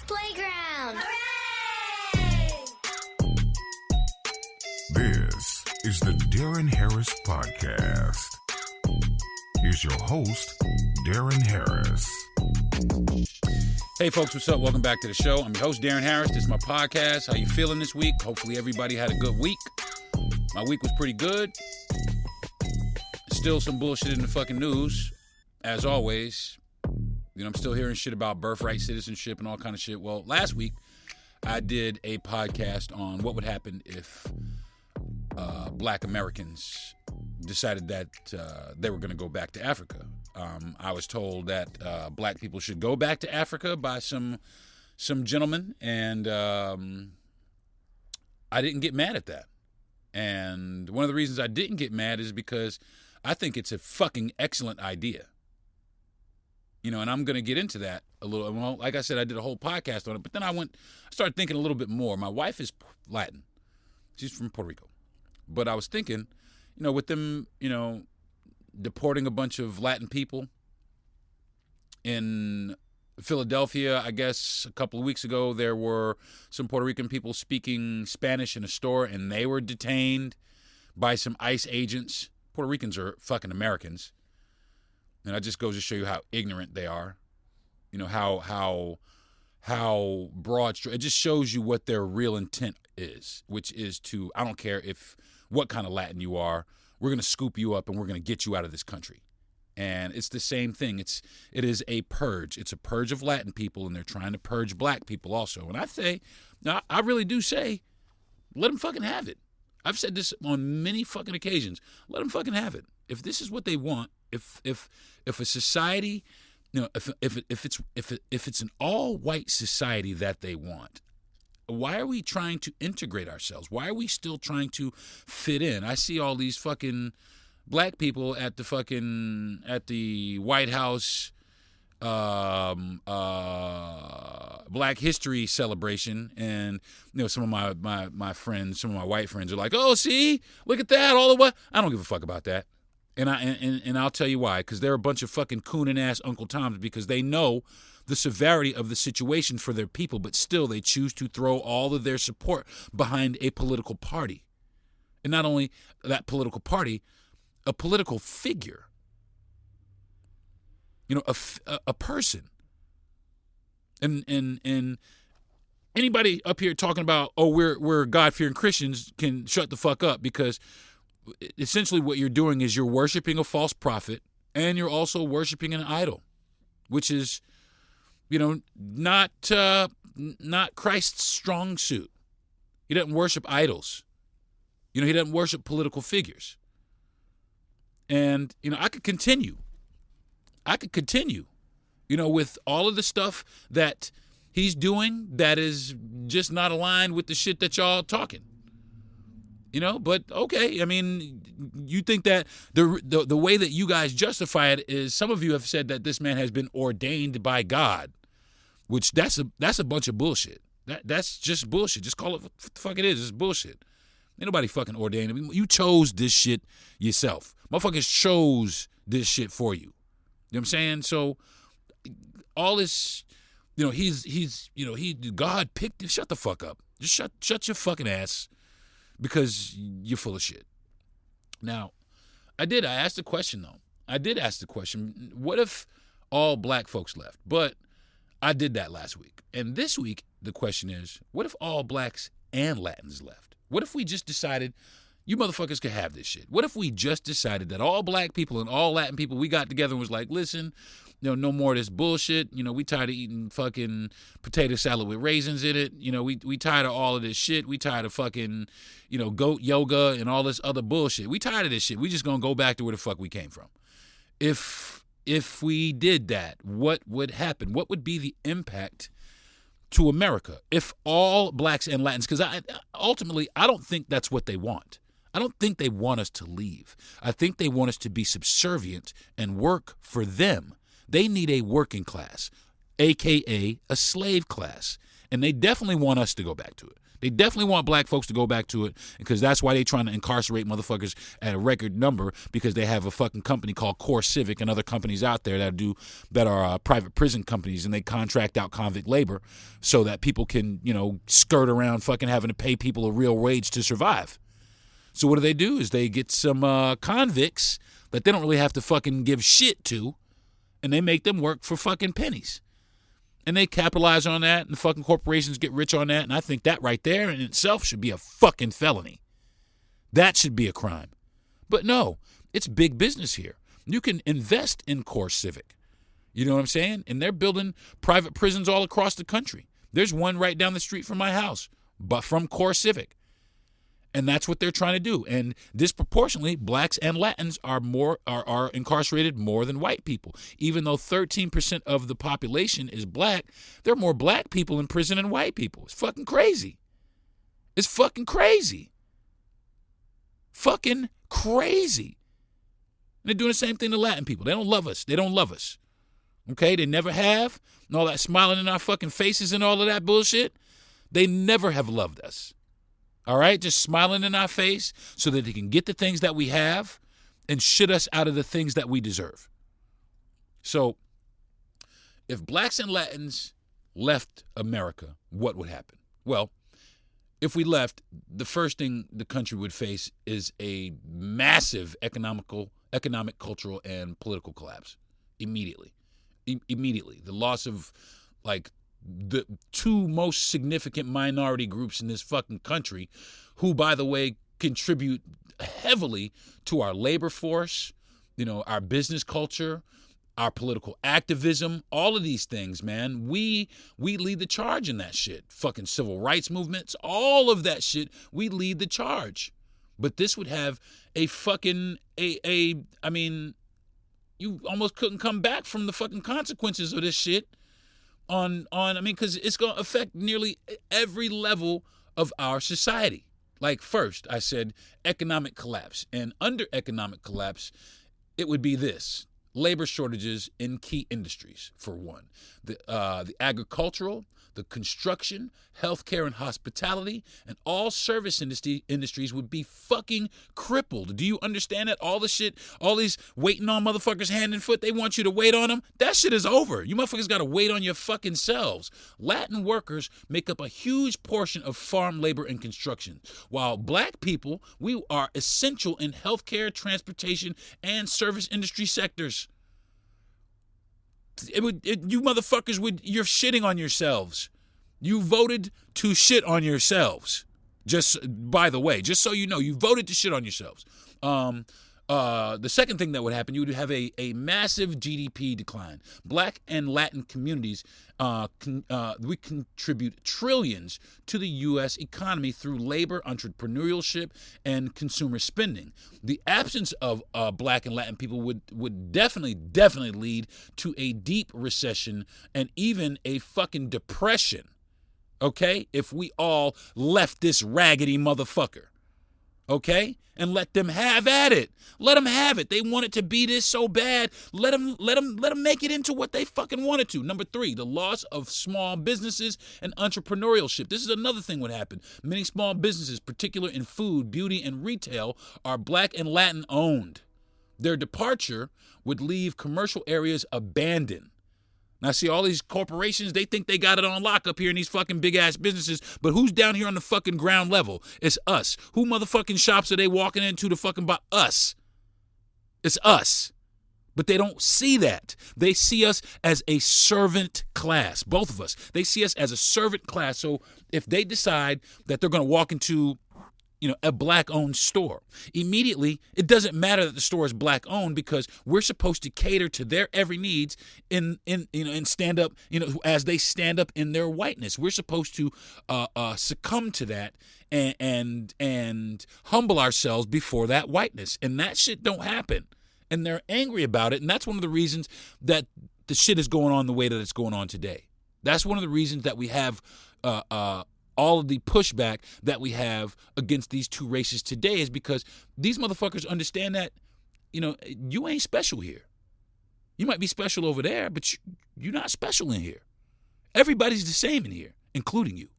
playground. Hooray! This is the Deron Harris Podcast. Here's your host, Deron Harris. Hey folks, what's up? Welcome back to the show. I'm your host, Deron Harris. This is my podcast. How you feeling this week? Hopefully everybody had a good week. My week was pretty good. Still some bullshit in the fucking news, as always. You know, I'm still hearing shit about birthright citizenship and all kind of shit. Well, last week, I did a podcast on what would happen if black Americans decided that they were going to go back to Africa. I was told that black people should go back to Africa by some gentlemen, and I didn't get mad at that. And one of the reasons I didn't get mad is because I think it's a fucking excellent idea. You know, and I'm going to get into that a little. Well, like I said, I did a whole podcast on it, but then I started thinking a little bit more. My wife is Latin. She's from Puerto Rico. But I was thinking, you know, with them, you know, deporting a bunch of Latin people in Philadelphia, I guess a couple of weeks ago, there were some Puerto Rican people speaking Spanish in a store, and they were detained by some ICE agents. Puerto Ricans are fucking Americans. And that just goes to show you how ignorant they are. You know, how broad. It just shows you what their real intent is, which is to, I don't care what kind of Latin you are, we're going to scoop you up and we're going to get you out of this country. And it's the same thing. It is a purge. It's a purge of Latin people, and they're trying to purge black people also. And I really do say, let them fucking have it. I've said this on many fucking occasions. Let them fucking have it. If this is what they want, if a society, you know, if it's an all-white society that they want, why are we trying to integrate ourselves? Why are we still trying to fit in? I see all these fucking black people at the White House Black History celebration, and you know, some of my friends, some of my white friends are like, "Oh, see, look at that, all the what?" I don't give a fuck about that. And I'll tell you why, because they're a bunch of fucking cooning ass Uncle Toms, because they know the severity of the situation for their people, but still they choose to throw all of their support behind a political party. And not only that political party, a political figure. You know, a person. And anybody up here talking about, oh, we're God-fearing Christians can shut the fuck up, because essentially what you're doing is you're worshiping a false prophet, and you're also worshiping an idol, which is, you know, not Christ's strong suit. He doesn't worship idols. You know, he doesn't worship political figures. And, you know, I could continue, you know, with all of the stuff that he's doing that is just not aligned with the shit that y'all talking. You know, but okay. I mean, you think that the way that you guys justify it is, some of you have said that this man has been ordained by God, which that's a bunch of bullshit. That's just bullshit. Just call it what the fuck it is. It's bullshit. Ain't nobody fucking ordained. I mean, you chose this shit yourself. Motherfuckers chose this shit for you. You know what I'm saying? So all this, you know, God picked it. Shut the fuck up. Just shut your fucking ass, because you're full of shit. Now, I asked the question, though. I did ask the question, what if all black folks left? But I did that last week. And this week, the question is, what if all blacks and Latins left? What if we just decided, you motherfuckers could have this shit? What if we just decided that all black people and all Latin people, we got together and was like, listen, you know, no more of this bullshit. You know, we tired of eating fucking potato salad with raisins in it. You know, we tired of all of this shit. We tired of fucking, you know, goat yoga and all this other bullshit. We tired of this shit. We just gonna go back to where the fuck we came from. If we did that, what would happen? What would be the impact to America if all blacks and Latins, because ultimately I don't think that's what they want. I don't think they want us to leave. I think they want us to be subservient and work for them. They need a working class, a.k.a. a slave class. And they definitely want us to go back to it. They definitely want black folks to go back to it because that's why they trying to incarcerate motherfuckers at a record number because they have a fucking company called Core Civic and other companies out there that are private prison companies, and they contract out convict labor so that people can, skirt around fucking having to pay people a real wage to survive. So what do? Is they get some convicts that they don't really have to fucking give shit to, and they make them work for fucking pennies. And they capitalize on that, and the fucking corporations get rich on that, and I think that right there in itself should be a fucking felony. That should be a crime. But no, it's big business here. You can invest in Core Civic. You know what I'm saying? And they're building private prisons all across the country. There's one right down the street from my house, but from Core Civic. And that's what they're trying to do. And disproportionately, blacks and Latins are incarcerated more than white people. Even though 13% of the population is black, there are more black people in prison than white people. It's fucking crazy. It's fucking crazy. Fucking crazy. And they're doing the same thing to Latin people. They don't love us. They don't love us. Okay? They never have. And all that smiling in our fucking faces and all of that bullshit, they never have loved us. All right, just smiling in our face so that they can get the things that we have and shit us out of the things that we deserve. So if blacks and Latins left America, what would happen? Well, if we left, the first thing the country would face is a massive economic, cultural, and political collapse immediately. Immediately. The loss of, the two most significant minority groups in this fucking country, who, by the way, contribute heavily to our labor force, our business culture, our political activism, all of these things, man. We lead the charge in that shit. Fucking civil rights movements, all of that shit, we lead the charge. But this would have a fucking, I mean, you almost couldn't come back from the fucking consequences of this shit. Because it's going to affect nearly every level of our society. Like, first, I said economic collapse. And under economic collapse, it would be this: labor shortages in key industries, for one. The agricultural, the construction, healthcare and hospitality, and all service industries would be fucking crippled. Do you understand that? All the shit, all these waiting on motherfuckers hand and foot, they want you to wait on them. That shit is over. You motherfuckers got to wait on your fucking selves. Latin workers make up a huge portion of farm labor and construction, while black people, we are essential in healthcare, transportation, and service industry sectors. You motherfuckers you're shitting on yourselves. You voted to shit on yourselves. Just, by the way, just so you know, you voted to shit on yourselves. The second thing that would happen, you would have a massive GDP decline. Black and Latin communities, we contribute trillions to the U.S. economy through labor, entrepreneurship, and consumer spending. The absence of black and Latin people would definitely lead to a deep recession and even a fucking depression, okay? If we all left this raggedy motherfucker, okay? And let them have at it. Let them have it. They want it to be this so bad. Let them make it into what they fucking wanted to. Number 3, the loss of small businesses and entrepreneurship. This is another thing would happen. Many small businesses, particularly in food, beauty, and retail, are black and Latin owned. Their departure would leave commercial areas abandoned. Now, see, all these corporations, they think they got it on lock up here in these fucking big-ass businesses, but who's down here on the fucking ground level? It's us. Who motherfucking shops are they walking into to fucking buy? Us. It's us. But they don't see that. They see us as a servant class, both of us. They see us as a servant class. So if they decide that they're going to walk into a black-owned store, immediately, it doesn't matter that the store is black-owned because we're supposed to cater to their every needs and stand up, as they stand up in their whiteness. We're supposed to succumb to that and humble ourselves before that whiteness. And that shit don't happen. And they're angry about it. And that's one of the reasons that the shit is going on the way that it's going on today. That's one of the reasons that we have all of the pushback that we have against these two races today is because these motherfuckers understand that, you ain't special here. You might be special over there, but you're not special in here. Everybody's the same in here, including you.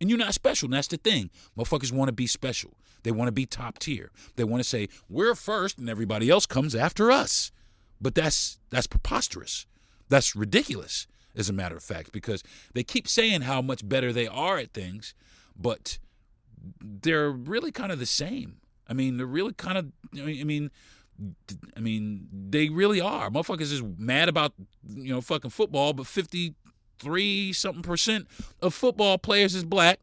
And you're not special, and that's the thing. Motherfuckers want to be special. They want to be top tier. They want to say, we're first and everybody else comes after us. But that's preposterous. That's ridiculous, as a matter of fact, because they keep saying how much better they are at things, but they're really kind of the same. I mean, they're really kind of, I mean, they really are. Motherfuckers is mad about, fucking football, but 53-something% of football players is black,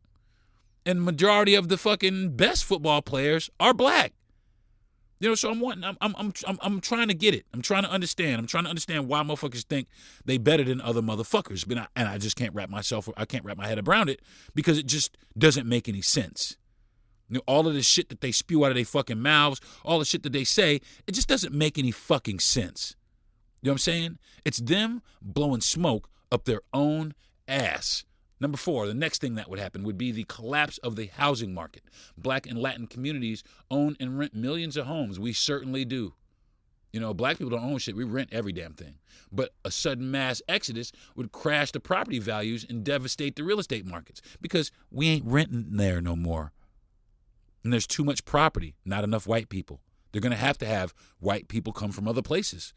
and majority of the fucking best football players are black. So I'm trying to get it. I'm trying to understand. I'm trying to understand why motherfuckers think they better than other motherfuckers. And I just can't wrap my head around it because it just doesn't make any sense. All of the shit that they spew out of their fucking mouths, all the shit that they say, it just doesn't make any fucking sense. You know what I'm saying? It's them blowing smoke up their own ass. Number 4, the next thing that would happen would be the collapse of the housing market. Black and Latin communities own and rent millions of homes. We certainly do. Black people don't own shit. We rent every damn thing. But a sudden mass exodus would crash the property values and devastate the real estate markets because we ain't renting there no more. And there's too much property, not enough white people. They're going to have white people come from other places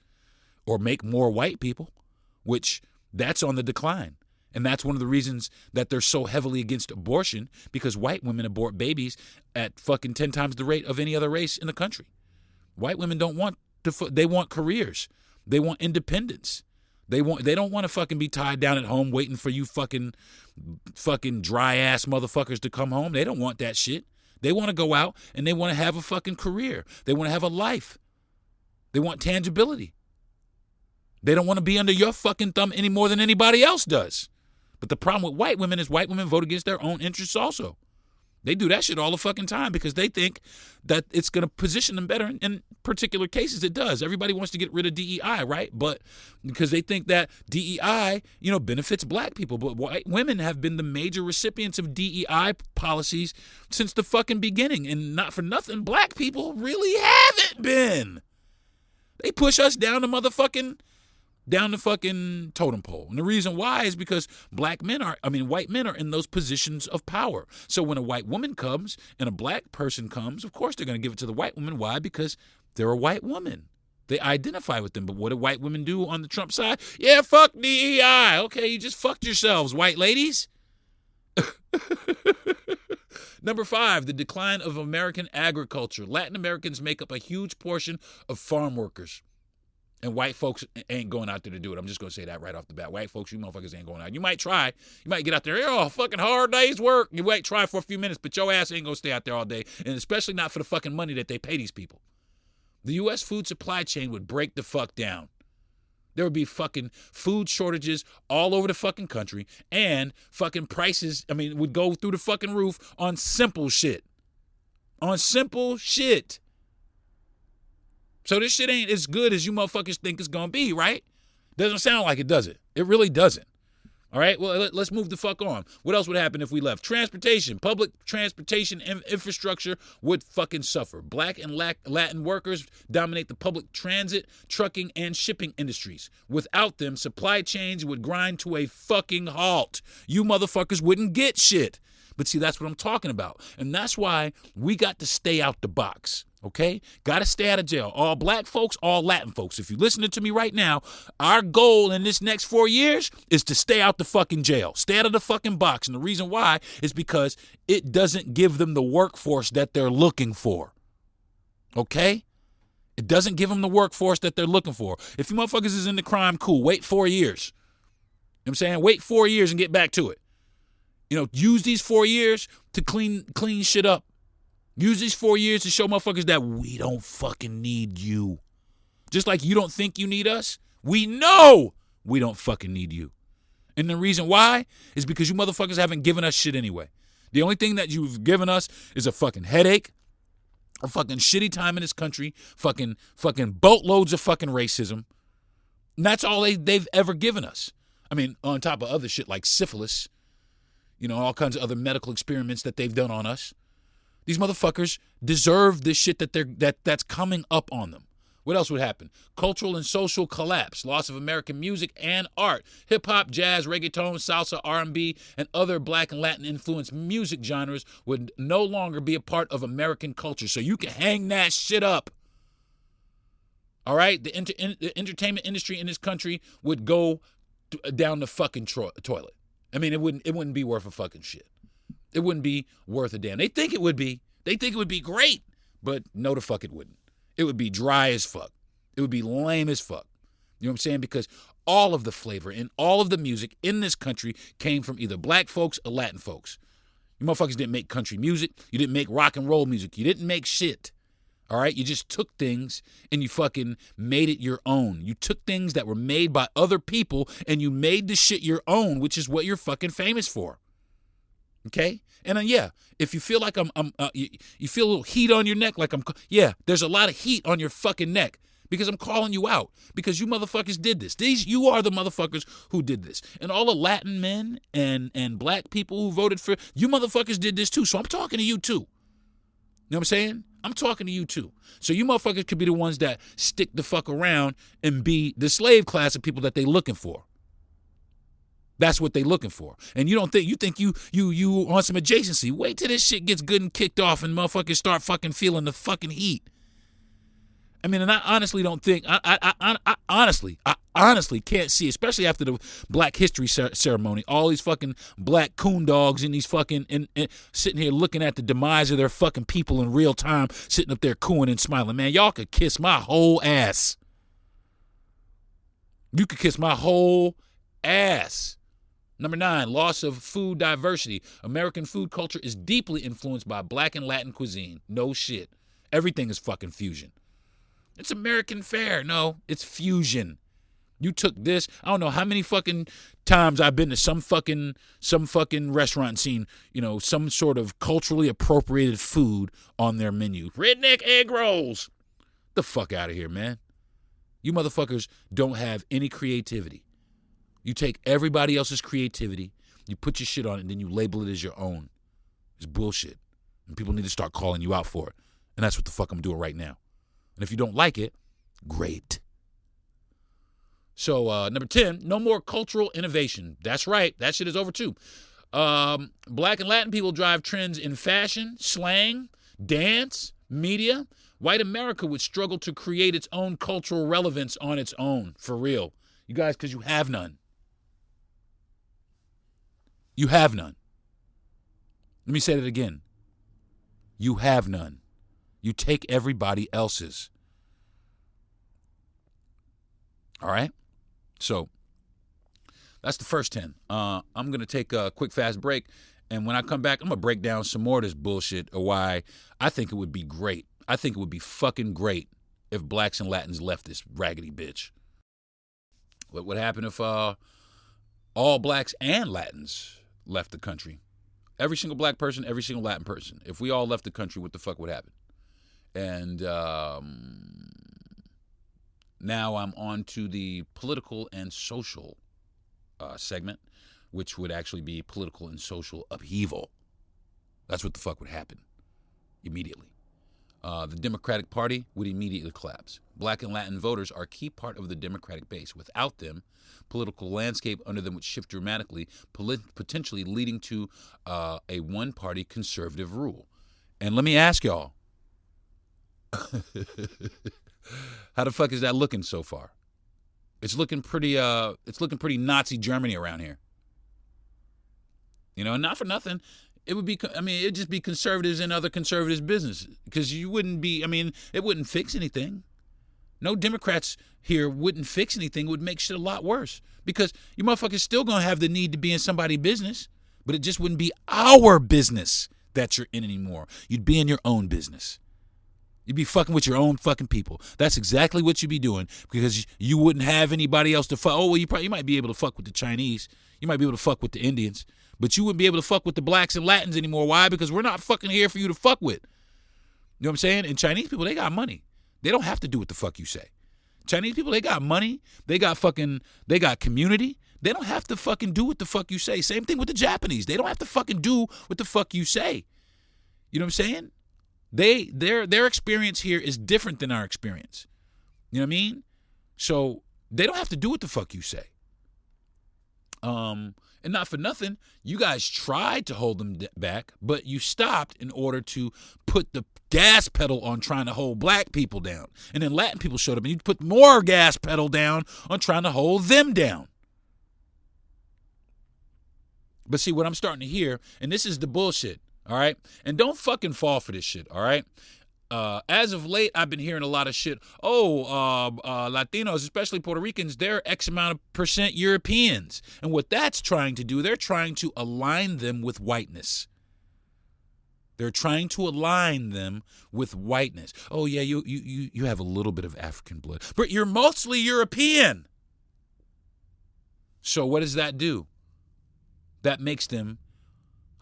or make more white people, which that's on the decline. And that's one of the reasons that they're so heavily against abortion, because white women abort babies at fucking 10 times the rate of any other race in the country. White women they want careers. They want independence. They don't want to fucking be tied down at home waiting for you fucking dry ass motherfuckers to come home. They don't want that shit. They want to go out and they want to have a fucking career. They want to have a life. They want tangibility. They don't want to be under your fucking thumb any more than anybody else does. But the problem with white women is white women vote against their own interests also. They do that shit all the fucking time because they think that it's going to position them better. In particular cases, it does. Everybody wants to get rid of DEI, right? But because they think that DEI, benefits black people. But white women have been the major recipients of DEI policies since the fucking beginning. And not for nothing, black people really haven't been. They push us down the fucking totem pole. And the reason why is because white men are in those positions of power. So when a white woman comes and a black person comes, of course they're going to give it to the white woman. Why? Because they're a white woman. They identify with them. But what do white women do on the Trump side? Yeah, fuck DEI. Okay, you just fucked yourselves, white ladies. Number 5, the decline of American agriculture. Latin Americans make up a huge portion of farm workers. And white folks ain't going out there to do it. I'm just going to say that right off the bat. White folks, you motherfuckers ain't going out. You might try. You might get out there. Fucking hard day's work. You might try for a few minutes, but your ass ain't going to stay out there all day. And especially not for the fucking money that they pay these people. The U.S. food supply chain would break the fuck down. There would be fucking food shortages all over the fucking country. And fucking prices, would go through the fucking roof on simple shit. On simple shit. So this shit ain't as good as you motherfuckers think it's going to be, right? Doesn't sound like it, does it? It really doesn't. All right, well, let's move the fuck on. What else would happen if we left? Transportation. Public transportation infrastructure would fucking suffer. Black and Latin workers dominate the public transit, trucking, and shipping industries. Without them, supply chains would grind to a fucking halt. You motherfuckers wouldn't get shit. But see, that's what I'm talking about. And that's why we got to stay out the box. Okay? Got to stay out of jail. All black folks, all Latin folks. If you're listening to me right now, our goal in this next 4 years is to stay out the fucking jail. Stay out of the fucking box. And the reason why is because it doesn't give them the workforce that they're looking for. Okay? It doesn't give them the workforce that they're looking for. If you motherfuckers is into crime, cool. Wait 4 years. You know what I'm saying? Wait 4 years and get back to it. Use these 4 years to clean shit up. Use these 4 years to show motherfuckers that we don't fucking need you. Just like you don't think you need us, we know we don't fucking need you. And the reason why is because you motherfuckers haven't given us shit anyway. The only thing that you've given us is a fucking headache, a fucking shitty time in this country, fucking boatloads of fucking racism. And that's all they've ever given us. On top of other shit like syphilis, all kinds of other medical experiments that they've done on us. These motherfuckers deserve this shit that's coming up on them. What else would happen? Cultural and social collapse, loss of American music and art. Hip-hop, jazz, reggaeton, salsa, R&B, and other Black and Latin-influenced music genres would no longer be a part of American culture. So you can hang that shit up. All right? The entertainment industry in this country would go down the fucking toilet. I mean, it wouldn't be worth a fucking shit. It wouldn't be worth a damn. They think it would be. They think it would be great. But no, the fuck it wouldn't. It would be dry as fuck. It would be lame as fuck. You know what I'm saying? Because all of the flavor and all of the music in this country came from either black folks or Latin folks. You motherfuckers didn't make country music. You didn't make rock and roll music. You didn't make shit. All right? You just took things and you fucking made it your own. You took things that were made by other people and you made the shit your own, which is what you're fucking famous for. Okay? And yeah, if you feel like you feel a little heat on your neck, like there's a lot of heat on your fucking neck because I'm calling you out because you motherfuckers did this. You are the motherfuckers who did this. And all the Latin men and black people who voted for, you motherfuckers did this too. So I'm talking to you too. You know what I'm saying? I'm talking to you too. So you motherfuckers could be the ones that stick the fuck around and be the slave class of people that they looking for. That's what they looking for. And you think you on some adjacency. Wait till this shit gets good and kicked off and motherfuckers start fucking feeling the fucking heat. I mean, and I honestly don't think, I honestly can't see, especially after the Black History ceremony, all these fucking black coon dogs and these fucking, and sitting here looking at the demise of their fucking people in real time, sitting up there cooing and smiling. Man, y'all could kiss my whole ass. You could kiss my whole ass. Number 9, loss of food diversity. American food culture is deeply influenced by Black and Latin cuisine. No shit. Everything is fucking fusion. It's American fare. No, it's fusion. You took this. I don't know how many fucking times I've been to some fucking restaurant and seen, some sort of culturally appropriated food on their menu. Redneck egg rolls. The fuck out of here, man. You motherfuckers don't have any creativity. You take everybody else's creativity, you put your shit on it, and then you label it as your own. It's bullshit. And people need to start calling you out for it. And that's what the fuck I'm doing right now. And if you don't like it, great. So, number 10, no more cultural innovation. That's right. That shit is over too. Black and Latin people drive trends in fashion, slang, dance, media. White America would struggle to create its own cultural relevance on its own, for real. You guys, because you have none. You have none. Let me say that again. You have none. You take everybody else's. All right? So, that's the first 10. I'm going to take a quick, fast break. And when I come back, I'm going to break down some more of this bullshit of why I think it would be great. I think it would be fucking great if blacks and Latins left this raggedy bitch. What would happen if all blacks and Latins left the country? Every single black person, every single Latin person. If we all left the country, what the fuck would happen? And now I'm on to the political and social segment, which would actually be political and social upheaval. That's what the fuck would happen immediately. The Democratic Party would immediately collapse. Black and Latin voters are a key part of the Democratic base. Without them, political landscape under them would shift dramatically, potentially leading to a one-party conservative rule. And let me ask y'all, how the fuck is that looking so far? It's looking pretty Nazi Germany around here. Not for nothing. It would be, it'd just be conservatives and other conservatives' business because it wouldn't fix anything. No Democrats here wouldn't fix anything. It would make shit a lot worse because you motherfuckers still going to have the need to be in somebody's business, but it just wouldn't be our business that you're in anymore. You'd be in your own business. You'd be fucking with your own fucking people. That's exactly what you'd be doing because you wouldn't have anybody else to fuck. Oh, well, you might be able to fuck with the Chinese. You might be able to fuck with the Indians. But you wouldn't be able to fuck with the blacks and Latins anymore. Why? Because we're not fucking here for you to fuck with. You know what I'm saying? And Chinese people, they got money. They don't have to do what the fuck you say. Chinese people, they got money. They got community. They don't have to fucking do what the fuck you say. Same thing with the Japanese. They don't have to fucking do what the fuck you say. You know what I'm saying? Their experience here is different than our experience. You know what I mean? So they don't have to do what the fuck you say. And not for nothing, you guys tried to hold them back, but you stopped in order to put the gas pedal on trying to hold black people down. And then Latin people showed up, and you put more gas pedal down on trying to hold them down. But see, what I'm starting to hear, and this is the bullshit, all right? And don't fucking fall for this shit, all right? As of late, I've been hearing a lot of shit. Latinos, especially Puerto Ricans, they're X amount of percent Europeans. And what that's trying to do, they're trying to align them with whiteness. They're trying to align them with whiteness. Oh, yeah, you have a little bit of African blood, but you're mostly European. So what does that do? That makes them,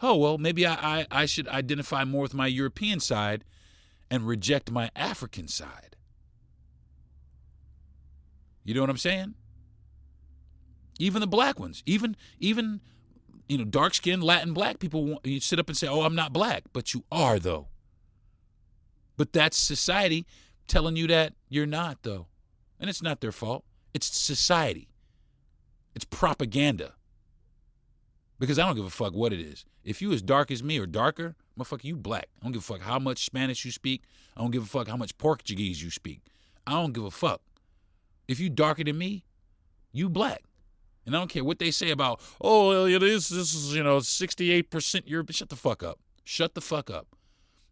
oh, well, maybe I should identify more with my European side and reject my African side. You know what I'm saying? Even the black ones, even dark-skinned Latin black people, you sit up and say, oh, I'm not black, but you are, though. But that's society telling you that you're not, though. And it's not their fault. It's society. It's propaganda. Because I don't give a fuck what it is. If you as dark as me or darker, motherfucker, you black. I don't give a fuck how much Spanish you speak. I don't give a fuck how much Portuguese you speak. I don't give a fuck. If you darker than me, you black. And I don't care what they say about, oh, this is 68% European. Shut the fuck up. Shut the fuck up.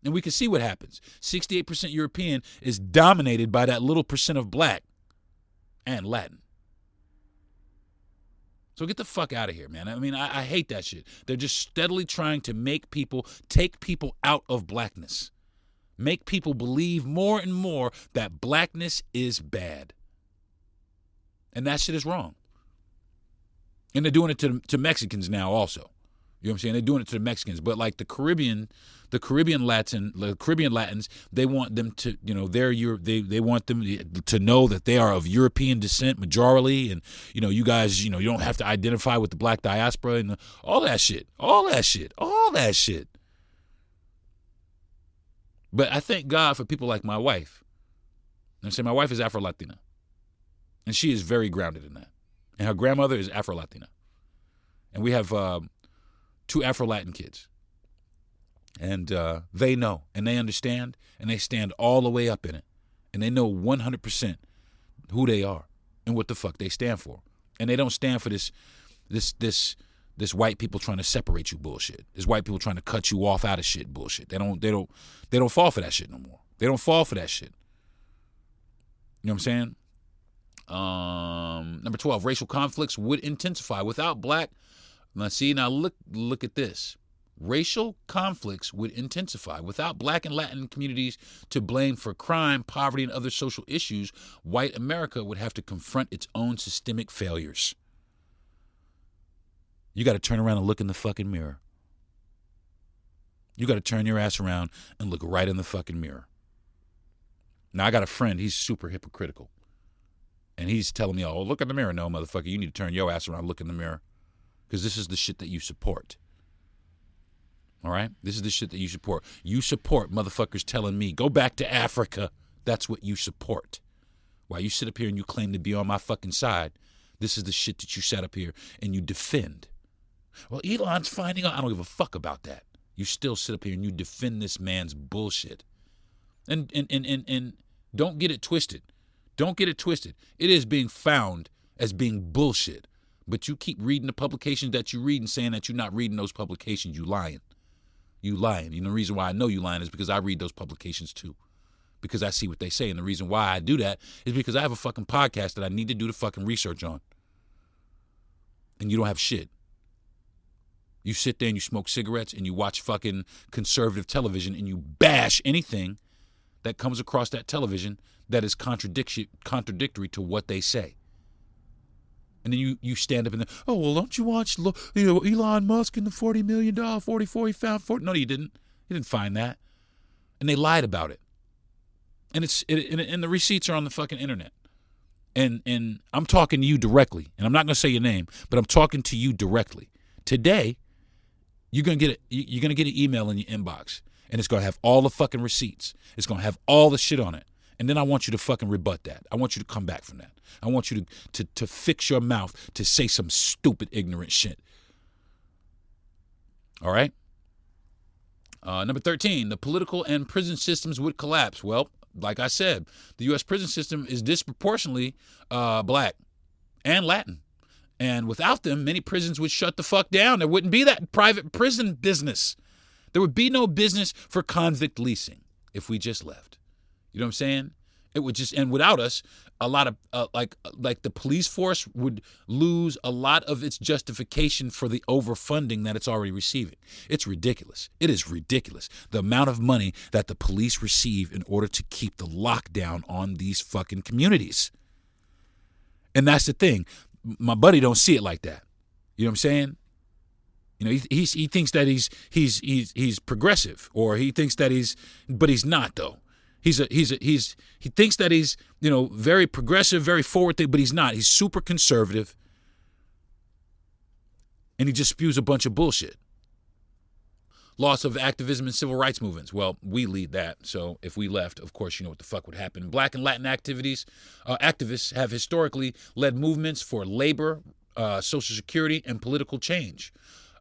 And we can see what happens. 68% European is dominated by that little percent of black and Latin. So get the fuck out of here, man. I mean, I hate that shit. They're just steadily trying to take people out of blackness. Make people believe more and more that blackness is bad. And that shit is wrong. And they're doing it to Mexicans now also. You know what I'm saying? They're doing it to the Mexicans. But like the Caribbean Latins, they want them to, they want them to know that they are of European descent majorly, and you guys, you don't have to identify with the black diaspora and all that shit. But I thank God for people like my wife. I'm saying my wife is Afro-Latina, and she is very grounded in that. And her grandmother is Afro-Latina, and we have 2 Afro-Latin kids. And they know, and they understand, and they stand all the way up in it. And they know 100% who they are and what the fuck they stand for. And they don't stand for this white people trying to separate you bullshit. This white people trying to cut you off out of shit bullshit. They don't fall for that shit no more. They don't fall for that shit. You know what I'm saying? Number 12, racial conflicts would intensify without black. Now look at this. Racial conflicts would intensify. Without black and Latin communities to blame for crime, poverty, and other social issues, white America would have to confront its own systemic failures. You got to turn around and look in the fucking mirror. You got to turn your ass around and look right in the fucking mirror. Now, I got a friend, he's super hypocritical. And he's telling me, oh, look in the mirror. No, motherfucker, you need to turn your ass around and look in the mirror. Because this is the shit that you support. All right? This is the shit that you support. You support motherfuckers telling me, go back to Africa. That's what you support. While you sit up here and you claim to be on my fucking side, this is the shit that you set up here and you defend. Well, Elon's finding out. I don't give a fuck about that. You still sit up here and you defend this man's bullshit. And don't get it twisted. Don't get it twisted. It is being found as being bullshit. But you keep reading the publications that you read and saying that you're not reading those publications. You lying. You lying. The reason why I know you lying is because I read those publications too. Because I see what they say. And the reason why I do that is because I have a fucking podcast that I need to do the fucking research on. And you don't have shit. You sit there and you smoke cigarettes and you watch fucking conservative television and you bash anything that comes across that television that is contradictory to what they say. And then you stand up and then, oh, well, don't you watch Elon Musk and the $40 million 44 he found? No, he didn't. He didn't find that. And they lied about it. And and the receipts are on the fucking internet. And I'm talking to you directly. And I'm not going to say your name, but I'm talking to you directly. Today, you're going to get an email in your inbox. And it's going to have all the fucking receipts. It's going to have all the shit on it. And then I want you to fucking rebut that. I want you to come back from that. I want you to fix your mouth to say some stupid, ignorant shit. All right? Number 13, the political and prison systems would collapse. Well, like I said, the U.S. prison system is disproportionately black and Latin. And without them, many prisons would shut the fuck down. There wouldn't be that private prison business. There would be no business for convict leasing if we just left. You know what I'm saying? It would just, and without us, a lot of like the police force would lose a lot of its justification for the overfunding that it's already receiving. It's ridiculous. It is ridiculous. The amount of money that the police receive in order to keep the lockdown on these fucking communities. And that's the thing. My buddy don't see it like that. You know what I'm saying? You know, he thinks that he's progressive, or he thinks that but he's not though. He thinks that he's, you know, very progressive, very forward thing, but he's not. He's super conservative, and he just spews a bunch of bullshit. Loss of activism and civil rights movements. Well, we lead that, so if we left, of course, you know what the fuck would happen. Black and Latin activists have historically led movements for labor, Social Security, and political change.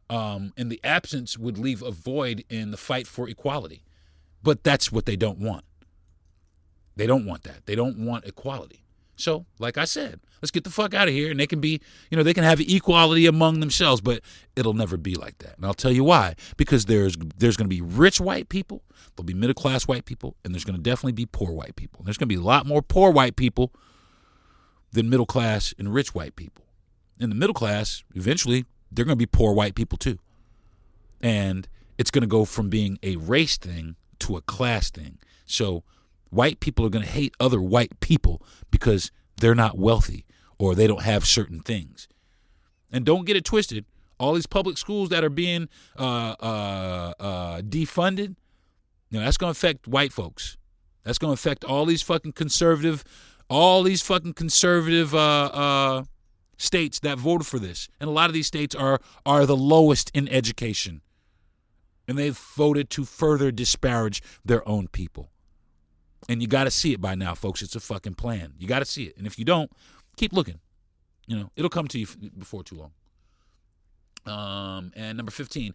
And the absence would leave a void in the fight for equality. But that's what they don't want. They don't want that. They don't want equality. So, like I said, let's get the fuck out of here, and they can be, you know, they can have equality among themselves, but it'll never be like that. And I'll tell you why. Because there's going to be rich white people, there'll be middle-class white people, and there's going to definitely be poor white people. And there's going to be a lot more poor white people than middle-class and rich white people. In the middle class, eventually, they're going to be poor white people too. And it's going to go from being a race thing to a class thing. So white people are going to hate other white people because they're not wealthy or they don't have certain things. And don't get it twisted. All these public schools that are being defunded, you know, that's going to affect white folks. That's going to affect all these fucking conservative states that voted for this. And a lot of these states are the lowest in education. And they've voted to further disparage their own people. And you got to see it by now, folks. It's a fucking plan. You got to see it. And if you don't, keep looking. You know, it'll come to you before too long. And number 15,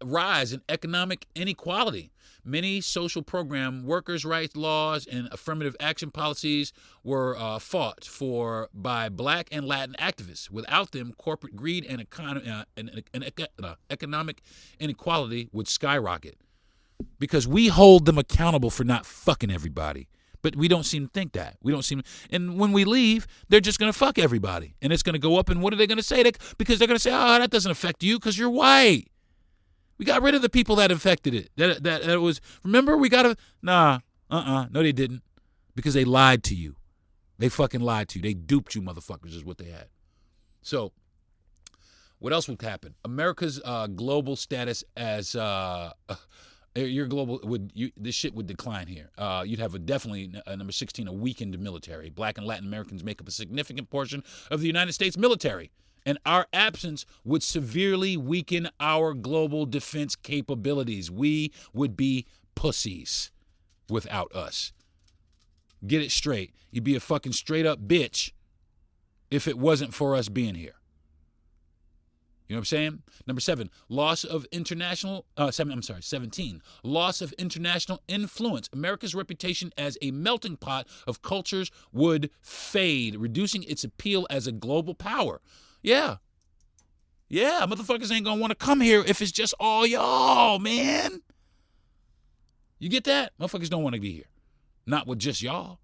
rise in economic inequality. Many social program, workers' rights laws, and affirmative action policies were fought for by black and Latin activists. Without them, corporate greed and economic inequality would skyrocket. Because we hold them accountable for not fucking everybody. But we don't seem to think that. And when we leave, they're just going to fuck everybody. And it's going to go up, and what are they going to say? Because they're going to say, oh, that doesn't affect you because you're white. We got rid of the people that affected it. That was, remember, we got to, no, they didn't. Because they lied to you. They fucking lied to you. They duped you, motherfuckers, is what they had. So, what else would happen? America's global status as... your global this shit would decline here. You'd have definitely number 16, a weakened military. Black and Latin Americans make up a significant portion of the United States military, and our absence would severely weaken our global defense capabilities. We would be pussies without us. Get it straight. You'd be a fucking straight up bitch if it wasn't for us being here. You know what I'm saying? Number 17, loss of international influence. America's reputation as a melting pot of cultures would fade, reducing its appeal as a global power. Yeah, motherfuckers ain't gonna want to come here if it's just all y'all, man. You get that? Motherfuckers don't want to be here. Not with just y'all.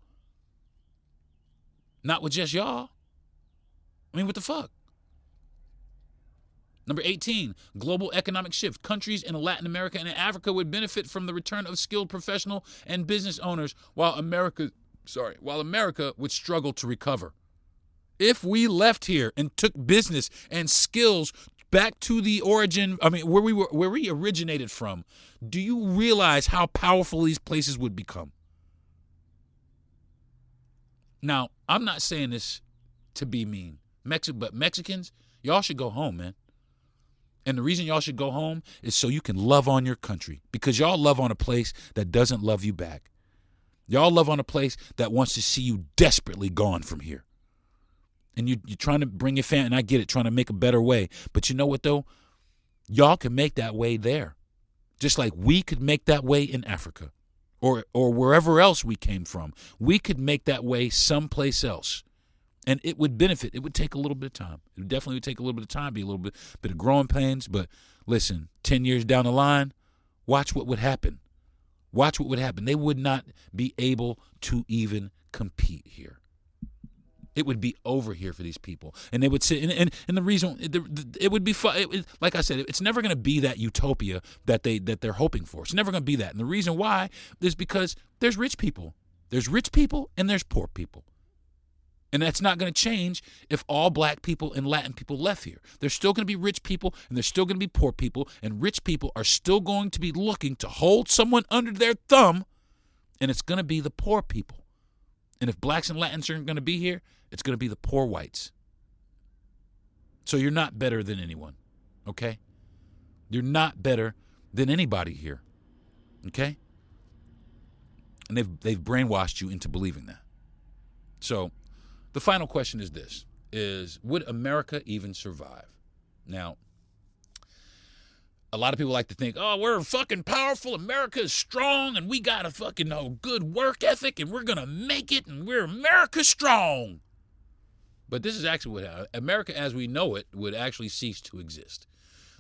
I mean, what the fuck? Number 18, global economic shift. Countries in Latin America and Africa would benefit from the return of skilled professional and business owners while America would struggle to recover. If we left here and took business and skills back to the origin, where we originated from, do you realize how powerful these places would become? Now, I'm not saying this to be mean, but Mexicans, y'all should go home, man. And the reason y'all should go home is so you can love on your country, because y'all love on a place that doesn't love you back. Y'all love on a place that wants to see you desperately gone from here. And you're trying to bring your family, and I get it, trying to make a better way. But you know what, though? Y'all can make that way there. Just like we could make that way in Africa or wherever else we came from. We could make that way someplace else. And it would benefit. It would take a little bit of time. It definitely would take a little bit of time, be a little bit of growing pains. But listen, 10 years down the line, watch what would happen. Watch what would happen. They would not be able to even compete here. It would be over here for these people. And they would sit, and the reason, it would be fun. Like I said, it's never going to be that utopia that they're hoping for. It's never going to be that. And the reason why is because there's rich people. There's rich people and there's poor people. And that's not going to change if all black people and Latin people left here. There's still going to be rich people and there's still going to be poor people. And rich people are still going to be looking to hold someone under their thumb. And it's going to be the poor people. And if blacks and Latins aren't going to be here, it's going to be the poor whites. So you're not better than anyone, okay? You're not better than anybody here, okay? And they've brainwashed you into believing that. So the final question is this, would America even survive? Now, a lot of people like to think, oh, we're fucking powerful, America is strong, and we got a fucking good work ethic, and we're going to make it, and we're America strong. But this is actually what America as we know it would actually cease to exist.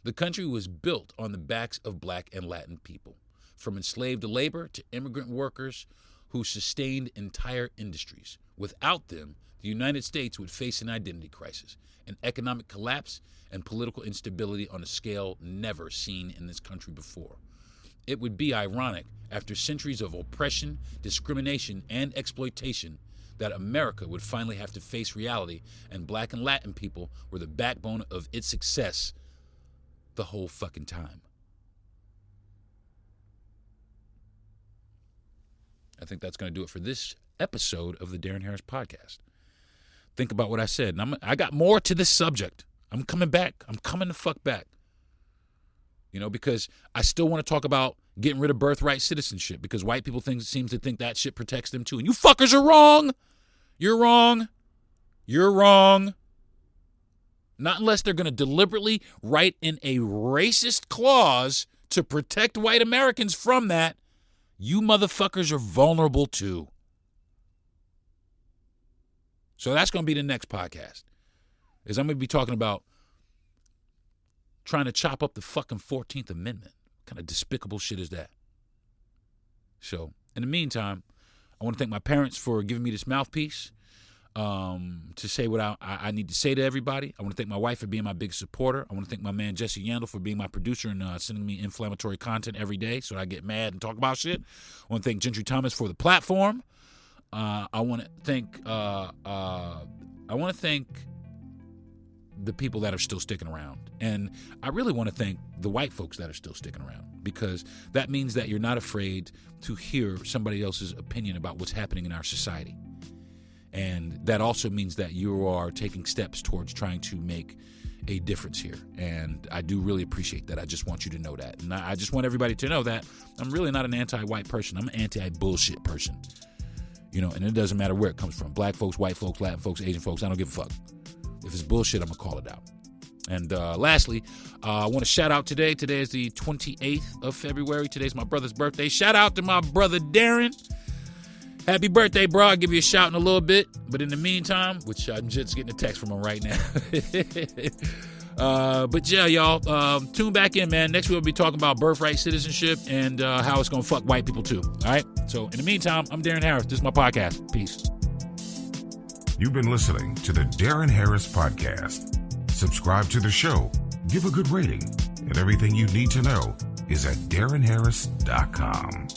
The country was built on the backs of black and Latin people, from enslaved labor to immigrant workers who sustained entire industries. Without them, the United States would face an identity crisis, an economic collapse, and political instability on a scale never seen in this country before. It would be ironic, after centuries of oppression, discrimination, and exploitation, that America would finally have to face reality, and black and Latin people were the backbone of its success the whole fucking time. I think that's going to do it for this episode of the Deron Harris podcast. Think about what I said. And I got more to this subject. I'm coming back. I'm coming the fuck back. You know, because I still want to talk about getting rid of birthright citizenship, because white people seem to think that shit protects them too. And you fuckers are wrong. You're wrong. You're wrong. Not unless they're going to deliberately write in a racist clause to protect white Americans from that. You motherfuckers are vulnerable too. So that's going to be the next podcast. Is I'm going to be talking about trying to chop up the fucking 14th Amendment. What kind of despicable shit is that? So, in the meantime, I want to thank my parents for giving me this mouthpiece to say what I need to say to everybody. I want to thank my wife for being my big supporter. I want to thank my man Jesse Yandel for being my producer and sending me inflammatory content every day so I get mad and talk about shit. I want to thank Gentry Thomas for the platform. I want to thank the people that are still sticking around. And I really want to thank the white folks that are still sticking around, because that means that you're not afraid to hear somebody else's opinion about what's happening in our society. And that also means that you are taking steps towards trying to make a difference here. And I do really appreciate that. I just want you to know that. And I just want everybody to know that I'm really not an anti-white person. I'm an anti-bullshit person. You know, and it doesn't matter where it comes from. Black folks, white folks, Latin folks, Asian folks, I don't give a fuck. If it's bullshit, I'm going to call it out. And lastly, I want to shout out today. Today is the 28th of February. Today's my brother's birthday. Shout out to my brother, Deron. Happy birthday, bro. I'll give you a shout in a little bit. But in the meantime, which I'm just getting a text from him right now. But yeah, y'all, tune back in, man. Next week we'll be talking about birthright citizenship and how it's going to fuck white people too. All right? So in the meantime, I'm Deron Harris. This is my podcast. Peace. You've been listening to the Deron Harris Podcast. Subscribe to the show, give a good rating, and everything you need to know is at DeronHarris.com.